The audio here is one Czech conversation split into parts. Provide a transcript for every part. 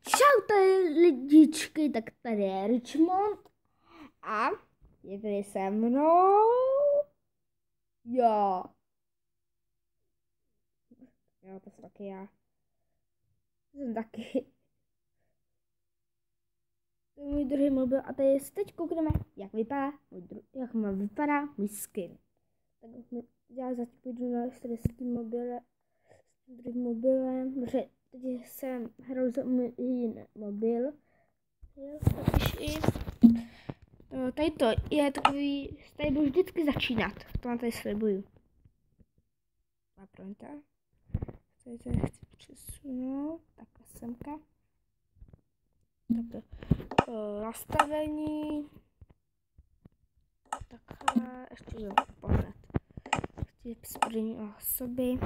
Čau tady lidičky, tak tady je Richmond a je tady se mnou já. Jo, to jsem taky já. To jsem taky. To je můj druhý mobil a tady teď koukneme, jak vypadá můj skin. Tak já zatím půjdu na s tím mobilem, s tím druhým mobilem, protože teď jsem hrál za můj jiný mobil. Tady to je takový, tady budu vždycky začínat, to vám tady slibuju. A promiňte. Tady to chci přesunout, takhle semka. Takhle nastavení. Takhle, ještě jo, pohled. Chci první osoby.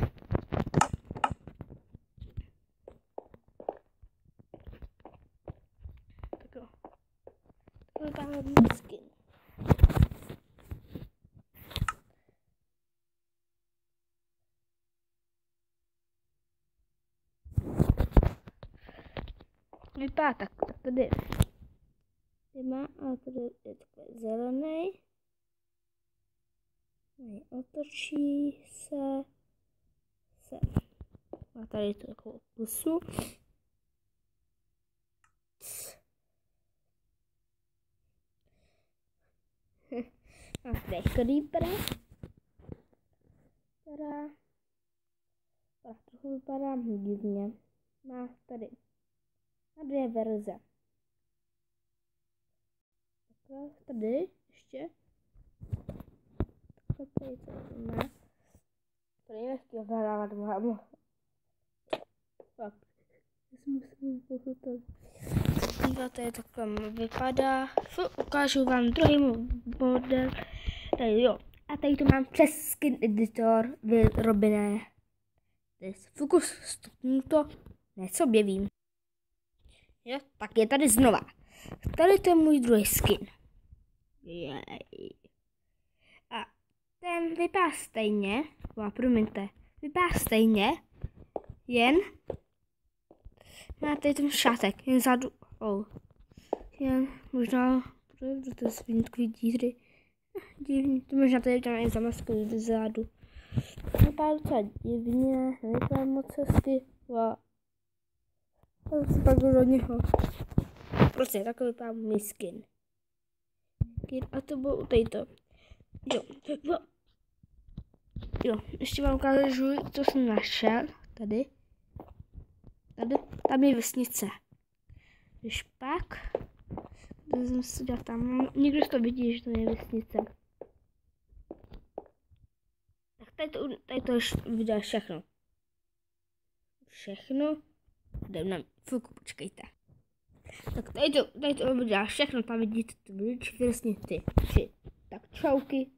Tak jo. To vypadá můj skin. Vypadá tak tady má, a tady je takový zelený. Otočí se sem. A tady to takovou pusu. A tady je creeper, která trochu vypadá divně. Má tady na dvě verze. Takhle tady ještě. Takhle tady to má. Tady nechci ohledávat hlavu. Tak. Musím pochutat. Tady takhle vypadá. Ukážu vám druhý model. Tady jo. A tady to mám přes Skin Editor vyrobené. Fokus stopnuto. Něco objevím. Jo, tak je tady znova. Tady to je můj druhý skin. A ten vypadá stejně. Promiňte. Vypadá stejně. Jen má tady ten šátek. Jen zadu. Jen možná. To je svinkový díry. Divný. To možná tady tam je zamaskují vzadu. Vypadá docela divně. Nevypadá moc hezky. To se pak jdu do něho. Prostě takový vypadá můj skin. A to bylo tady to. Jo, ještě vám ukážu, co jsem našel. Tady. Tam je vesnice. Když pak jsem si dal tam. Někdo to vidí, že to je vesnice. Tak tady to už vydá všechno. Jdem na fuku, počkejte. Tak tady to vydá všechno, tam vidíte, to byly přesně ty tři. Tak čauky.